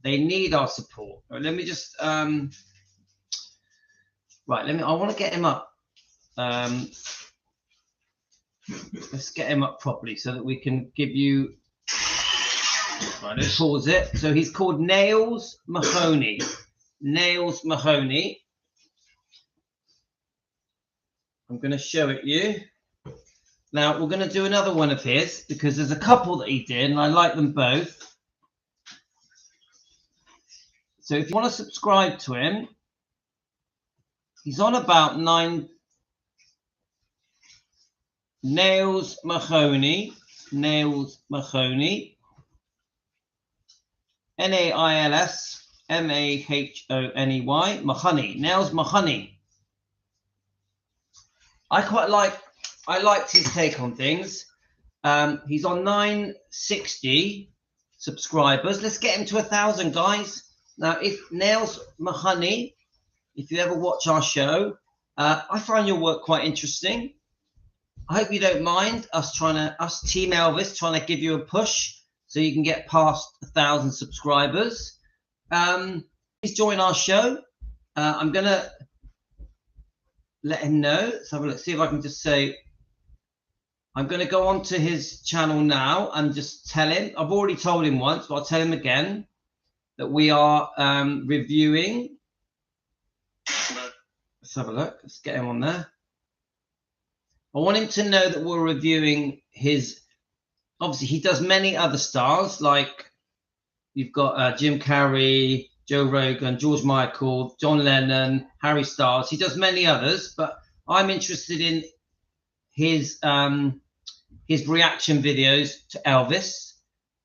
They need our support. Right, let me just... Right, I want to get him up. Let's get him up properly so that we can give you... Right, let's pause it. So he's called Nails Mahoney. Nails Mahoney. I'm going to show it you. Now, we're going to do another one of his, because there's a couple that he did, and I like them both. So if you want to subscribe to him, he's on about 9... Nails Mahoney. Nails Mahoney. Nails Mahoney. Mahoney. Nails Mahoney. I liked his take on things. He's on 960 subscribers. Let's get him to 1,000, guys. Now, if Nails Mahoney, if you ever watch our show, I find your work quite interesting. I hope you don't mind us Team Elvis, trying to give you a push so you can get past 1,000 subscribers. Please join our show. I'm going to let him know. Let's have a look. See if I can just say, I'm going to go on to his channel now and just tell him. I've already told him once, but I'll tell him again that we are reviewing. Let's have a look. Let's get him on there. I want him to know that we're reviewing his... Obviously, he does many other stars, like you've got Jim Carrey, Joe Rogan, George Michael, John Lennon, Harry Styles. He does many others, but I'm interested in his reaction videos to Elvis.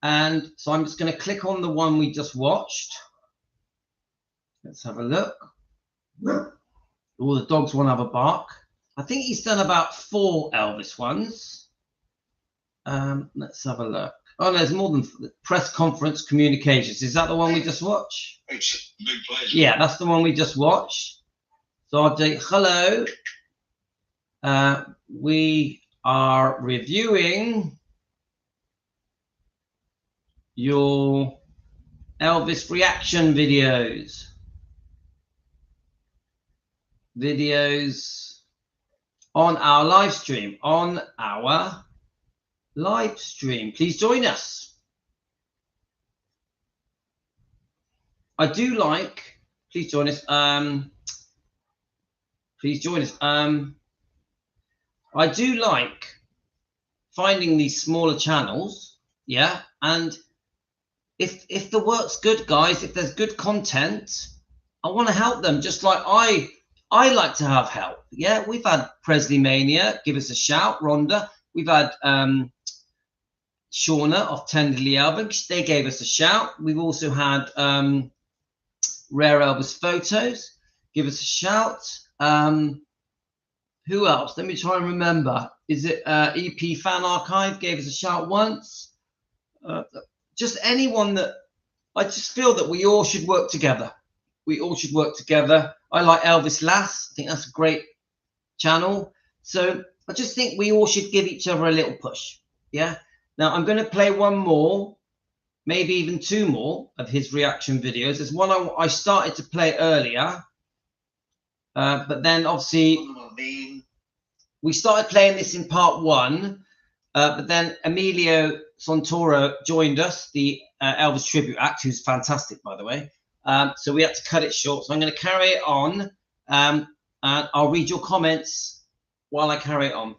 And so I'm just going to click on the one we just watched. Let's have a look. All the dogs want to have a bark. I think he's done about 4 Elvis ones. Let's have a look. Oh, no, there's more than press conference communications. Is that the one we just watched?
Big pleasure.
Yeah, that's the one we just watched. So I'll do hello. We are reviewing your Elvis reaction videos. On our live stream. Please join us. I do like. Please join us. Please join us. I do like finding these smaller channels. Yeah, and if the work's good, guys, if there's good content, I want to help them. Just like I like to have help. Yeah, we've had Presley Mania give us a shout. Rhonda. We've had Shauna of Tenderly Elvis. They gave us a shout. We've also had Rare Elvis Photos give us a shout. Who else? Let me try and remember. Is it EP Fan Archive gave us a shout once? Just anyone that I just feel that we all should work together. We all should work together. I like Elvis Lass. I think that's a great channel. So I just think we all should give each other a little push. Yeah. Now I'm going to play one more, maybe even 2 more of his reaction videos. There's one I started to play earlier, but then obviously we started playing this in part 1, but then Emilio Santoro joined us, the Elvis tribute act, who's fantastic, by the way. So we had to cut it short. So I'm going to carry it on, and I'll read your comments while I carry it on.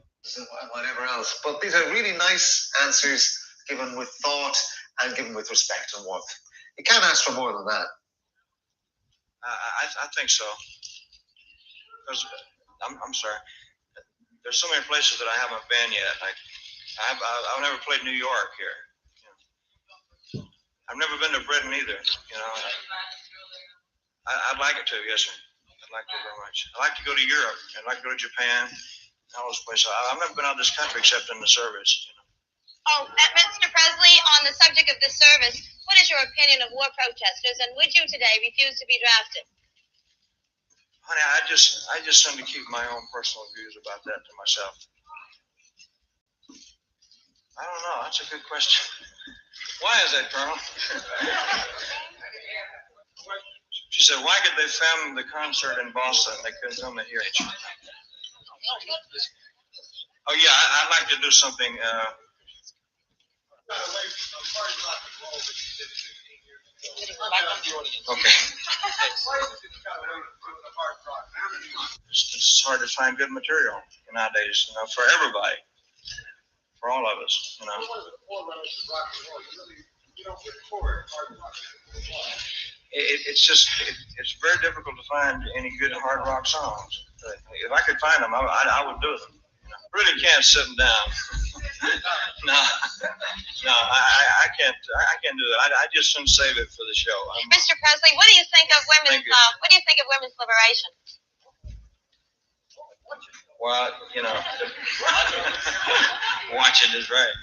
Whatever else. But these are really nice answers, given with thought and given with respect and warmth. You can't ask for more than that.
I think so. Because I'm sorry. There's so many places that I haven't been yet. Like I've never played New York here. You know. I've never been to Britain either. You know. I'd like it to. Yes, sir. I'd like to very much. I like to go to Europe. I'd like to go to Japan. All those places. I've never been out of this country except in the service. You know.
Oh, Mr. Presley, on the subject of the service, what is your opinion of war protesters, and would you today refuse to be drafted?
Honey, I just tend to keep my own personal views about that to myself. I don't know. That's a good question. Why is that, Colonel? She said, why could they film the concert in Boston? They couldn't film it here. Oh, yeah, I'd like to do something. Okay. It's hard to find good material nowadays, you know, for everybody, for all of us, you know. It's very difficult to find any good hard rock songs. If I could find them, I would do them. You know. Really can't sit them down. No, I can't do that. I just shouldn't save it for the show.
Mr. Presley, what do you think of women's liberation?
Well, you know, watching is right.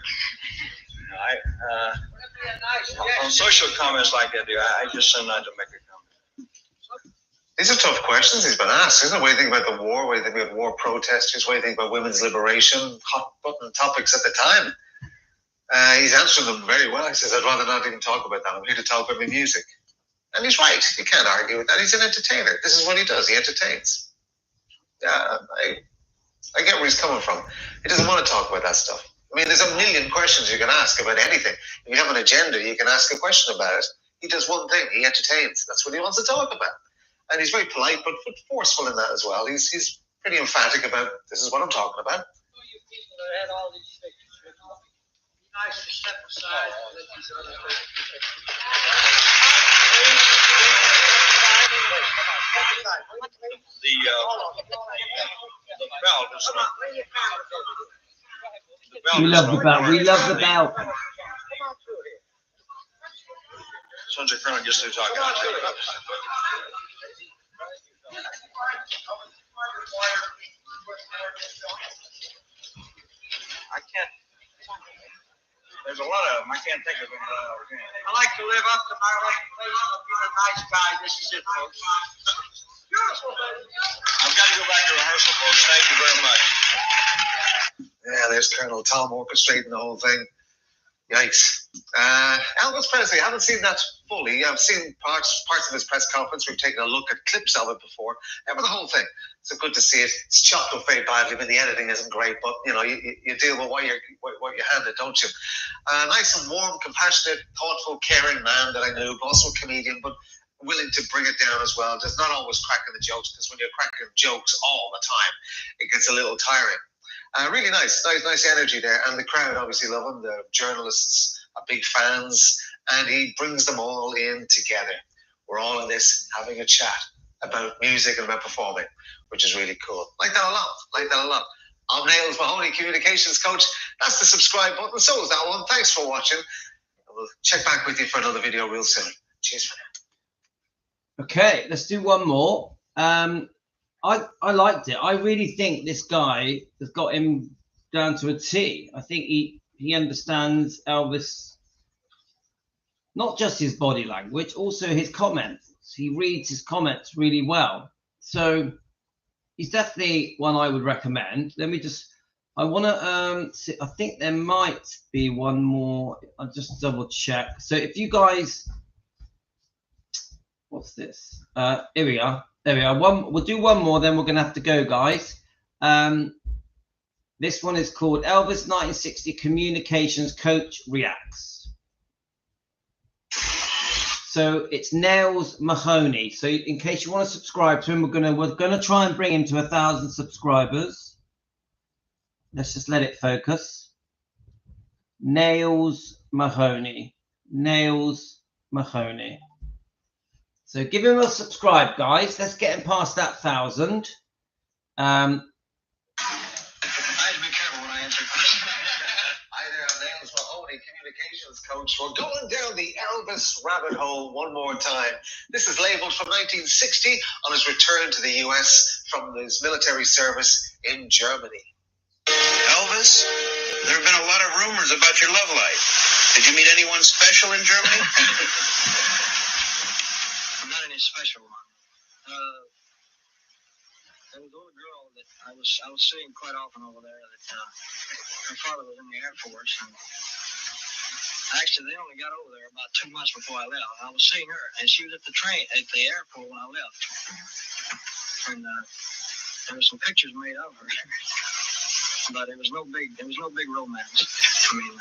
On social comments like that, I just tend not to make a comment.
These are tough questions he's been asked, isn't it? What do you think about the war? What do you think about war protesters? What do you think about women's liberation? Hot button topics at the time. He's answering them very well. He says, I'd rather not even talk about that. I'm here to talk about my music. And he's right. You can't argue with that. He's an entertainer. This is what he does. He entertains. Yeah, I get where he's coming from. He doesn't want to talk about that stuff. I mean, there's a million questions you can ask about anything. If you have an agenda, you can ask a question about it. He does one thing. He entertains. That's what he wants to talk about. And he's very polite, but forceful in that as well. He's pretty emphatic about, this is what I'm talking about.
You people that had all these pictures, it would be nice to step aside and let these other pictures.
The belt is
We love the belt. We love the belt.
Sons of Colonel gets through talking. I can't. There's a lot of them. I can't think of them.
I like to live up to my reputation of being a nice guy. This is it, folks. Beautiful, baby.
I've got to go back to rehearsal, folks. Thank you very much.
Yeah, there's Colonel Tom orchestrating the whole thing. Yikes. Elvis Presley, I haven't seen that fully. I've seen parts of his press conference. We've taken a look at clips of it before. Never the whole thing. So good to see it. It's chopped up very badly, but the editing isn't great. But, you know, you deal with what you're handed, don't you? Nice and warm, compassionate, thoughtful, caring man that I knew, also a comedian, but willing to bring it down as well. Just not always cracking the jokes, because when you're cracking jokes all the time, it gets a little tiring. Really nice energy there, and the crowd obviously love him. The journalists are big fans, and he brings them all in together. We're all in this having a chat about music and about performing, which is really cool. Like that a lot. I'm Nails Mahoney, communications coach. That's the subscribe button. So is that one. Thanks for watching. We'll check back with you for another video real soon. Cheers for now.
Okay, let's do one more. I liked it. I really think this guy has got him down to a T. I think he understands Elvis, not just his body language, also his comments. He reads his comments really well. So he's definitely one I would recommend. I want to see, I think there might be one more. I'll just double check. So if you guys, what's this? Here we are. There we are. We'll do one more, then we're going to have to go, guys. This one is called Elvis 1960 Communications Coach Reacts. So it's Nails Mahoney. So in case you want to subscribe to him, we're gonna try and bring him to 1,000 subscribers. Let's just let it focus. Nails Mahoney. Nails Mahoney. So give him a subscribe, guys. Let's get him past that 1,000.
I had to be careful when I answer questions.
Hi there, I'm Nails Mahoney, communications coach. We're going down the Elvis rabbit hole one more time. This is labeled from 1960 on his return to the US from his military service in Germany.
Elvis, there have been a lot of rumors about your love life. Did you meet anyone special in Germany? Not any special one. There was a little girl that I was seeing quite often over there. That her father was in the Air Force, and actually they only got over there about 2 months before I left. I was seeing her, and she was at the airport when I left, and there were some pictures made of her, but there was no big romance. I mean,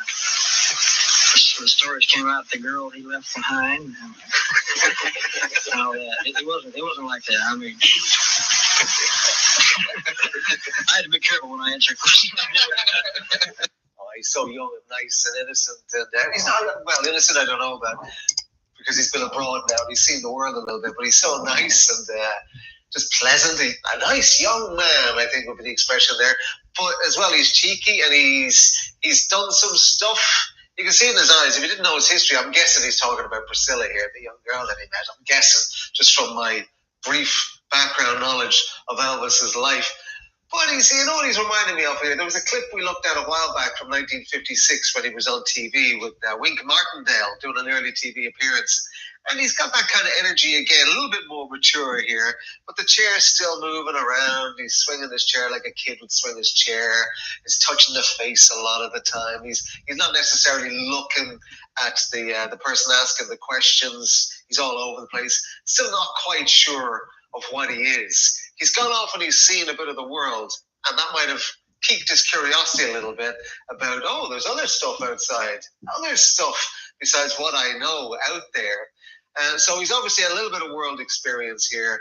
the stories came out. The girl he left behind, and all that. It wasn't like that. I mean, I had to be careful when I answer questions.
Oh, he's so young and nice and innocent, and he's not innocent. I don't know about, because he's been abroad now. He's seen the world a little bit, but he's so nice and just pleasant. A nice young man, I think would be the expression there. But as well, he's cheeky, and he's done some stuff. You can see in his eyes. If you didn't know his history, I'm guessing he's talking about Priscilla here, the young girl that he met. I'm guessing, just from my brief background knowledge of Elvis's life. But he's reminding me of here. There was a clip we looked at a while back from 1956 when he was on TV with Wink Martindale doing an early TV appearance. And he's got that kind of energy again, a little bit more mature here, but the chair's still moving around. He's swinging his chair like a kid would swing his chair. He's touching the face a lot of the time. He's not necessarily looking at the person asking the questions. He's all over the place. Still not quite sure of what he is. He's gone off and he's seen a bit of the world, and that might have piqued his curiosity a little bit about, oh, there's other stuff outside, other stuff besides what I know out there. So he's obviously a little bit of world experience here,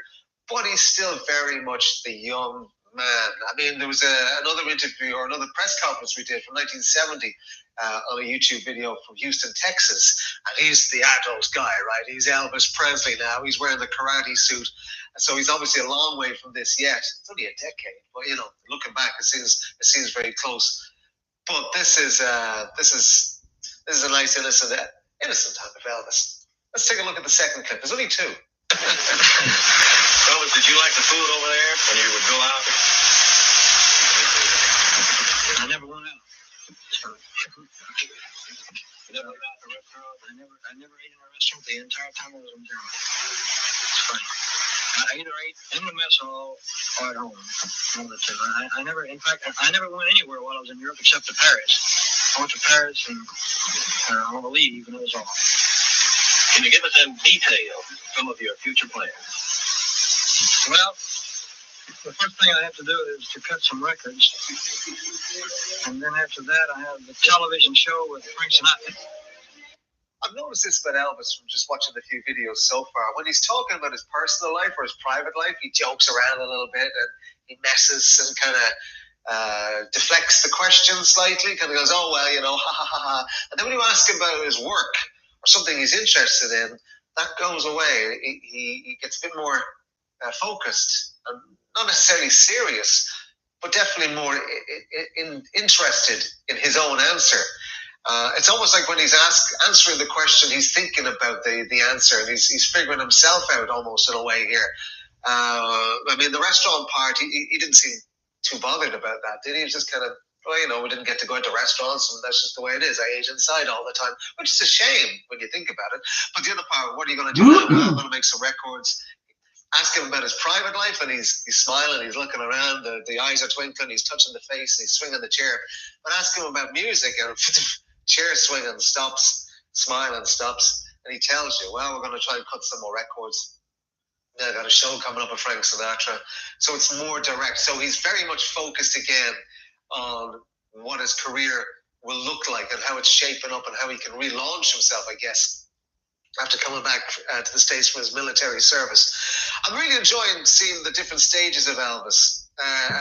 but he's still very much the young man. I mean, there was another interview or another press conference we did from 1970 on a YouTube video from Houston, Texas. And he's the adult guy, right? He's Elvis Presley now. He's wearing the karate suit. So he's obviously a long way from this yet. It's only a decade, but you know, looking back, it seems very close. But this is a nice innocent time of Elvis. Let's take a look at the second clip. There's only two.
Elvis, did you like the food over there when you would go out? never got out the restaurant. I never ate in a restaurant the entire time I was in Germany. It's funny. I either ate in the mess hall or at home. One of the two. I never, in fact, I never went anywhere while I was in Europe except to Paris. I went to Paris and on the leave, and it was all. Can you give us in detail some of your future plans? Well, the first thing I have to do is to cut some records. And then after that, I have the television show with Frank Sinatra.
I've noticed this about Elvis from just watching a few videos so far. When he's talking about his personal life or his private life, he jokes around a little bit and he messes and kind of deflects the question slightly. Kind of goes, oh, well, you know, ha, ha, ha, ha. And then when you ask him about his work or something he's interested in, that goes away. He gets a bit more focused and not necessarily serious, but definitely more interested in his own answer. It's almost like when he's answering the question, he's thinking about the answer, and he's figuring himself out almost in a way here. I mean, the restaurant part, he didn't seem too bothered about that, did he? He was just kind of, well, you know, we didn't get to go into restaurants, and that's just the way it is. I ate inside all the time, which is a shame when you think about it. But the other part, what are you going to do now? Well, I'm going to make some records. Ask him about his private life, and he's smiling, he's looking around, the eyes are twinkling, he's touching the face, and he's swinging the chair. But ask him about music, and chair swinging stops, smiling stops, and he tells you, well, we're going to try and cut some more records. Now I got a show coming up with Frank Sinatra. So it's more direct. So he's very much focused again on what his career will look like and how it's shaping up and how he can relaunch himself, I guess, after coming back to the States from his military service. I'm really enjoying seeing the different stages of Elvis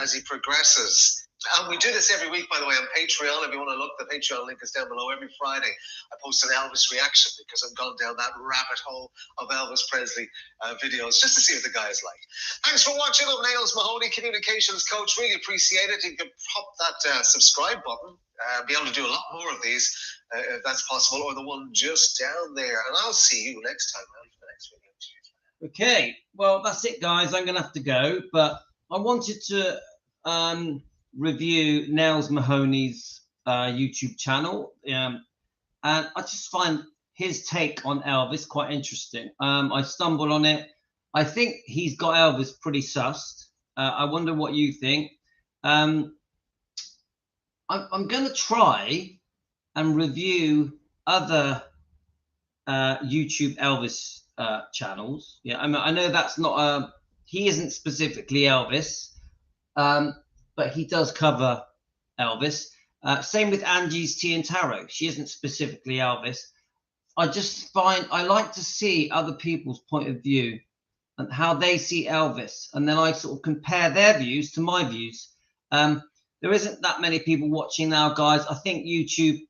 as he progresses. And we do this every week, by the way, on Patreon. If you want to look, the Patreon link is down below. Every Friday, I post an Elvis reaction because I've gone down that rabbit hole of Elvis Presley videos just to see what the guy's like. Thanks for watching. I'm Nails Mahoney, Communications Coach. Really appreciate it. You can pop that subscribe button. Be able to do a lot more of these if that's possible, or the one just down there. And I'll see you next time for the next video.
Okay, well, that's it, guys. I'm going to have to go, but I wanted to review Nails Mahoney's YouTube channel, and I just find his take on Elvis quite interesting. I stumbled on it. I think he's got Elvis pretty sussed. I wonder what you think. I'm going to try and review other YouTube Elvis channels. Yeah, I mean, I know that's not he isn't specifically Elvis, but he does cover Elvis. Same with Angie's Tarot. She isn't specifically Elvis. I just find I like to see other people's point of view and how they see Elvis, and then I sort of compare their views to my views. There isn't that many people watching now, guys. I think YouTube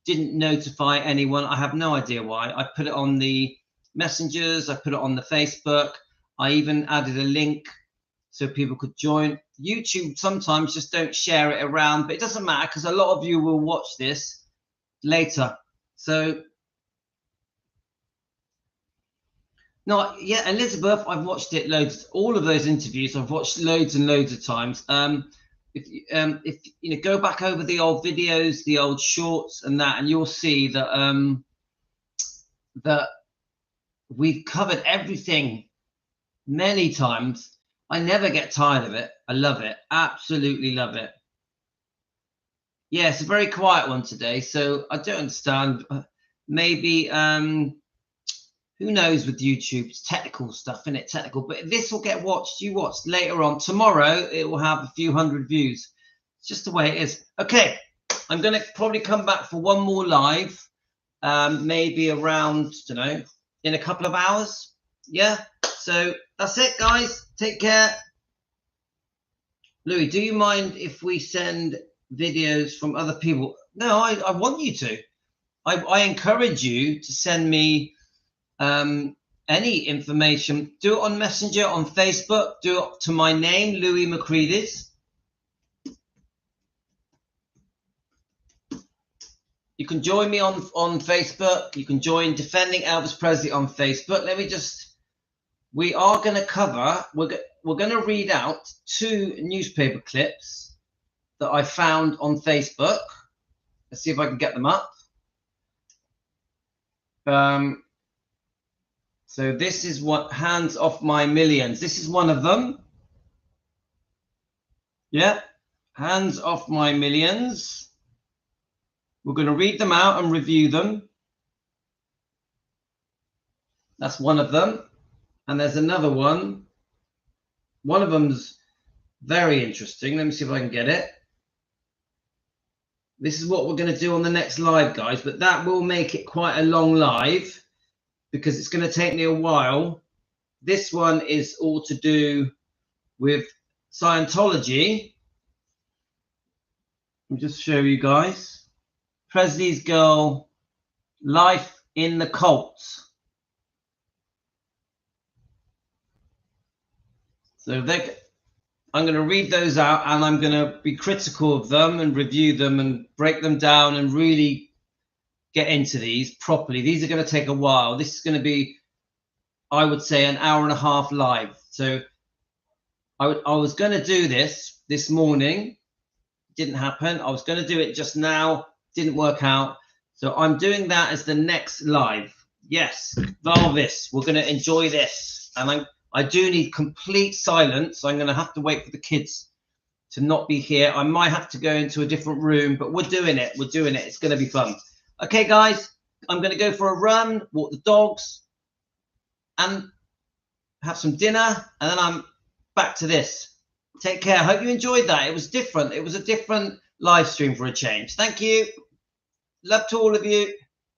didn't notify anyone. I have no idea why. I put it on the messengers. I put it on the Facebook. I even added a link so people could join. YouTube sometimes just don't share it around, but it doesn't matter because a lot of you will watch this later. So, no, yeah, Elizabeth, I've watched it loads. All of those interviews I've watched loads and loads of times. If you know, go back over the old videos, the old shorts, and that, and you'll see that that we've covered everything many times. I never get tired of it. I love it. Absolutely love it. Yeah, it's a very quiet one today, so I don't understand. Maybe who knows with YouTube? It's technical stuff, isn't it? Technical, but this will get watched. You watched later on. Tomorrow, it will have a few hundred views. It's just the way it is. Okay, I'm going to probably come back for one more live, maybe around, I don't know, in a couple of hours. Yeah, so that's it, guys. Take care. Louis, do you mind if we send videos from other people? No, I want you to. I encourage you to send me any information. Do it on Messenger, on Facebook. Do it to my name, Louis Macreadys. You can join me on Facebook. You can join Defending Elvis Presley on Facebook. Let me just, we are going to cover, we're going to read out 2 newspaper clips that I found on Facebook. Let's see if I can get them up. So this is what Hands Off My Millions. This is one of them. Yeah, Hands Off My Millions. We're going to read them out and review them. That's one of them. And there's another one. One of them's very interesting. Let me see if I can get it. This is what we're going to do on the next live, guys, but that will make it quite a long live because it's going to take me a while. This one is all to do with Scientology. Let me just show you guys. Presley's girl, life in the cult. So I'm going to read those out and I'm going to be critical of them and review them and break them down and really get into these properly. These are going to take a while. This is going to be, I would say, an hour and a half live. So I was going to do this morning. Didn't happen. I was going to do it just now. Didn't work out. So I'm doing that as the next live. Yes, Valis, we're going to enjoy this. And I do need complete silence. I'm going to have to wait for the kids to not be here. I might have to go into a different room, but we're doing it. We're doing it. It's going to be fun. Okay, guys, I'm going to go for a run, walk the dogs, and have some dinner, and then I'm back to this. Take care. Hope you enjoyed that. It was different. It was a different live stream for a change. Thank you. Love to all of you.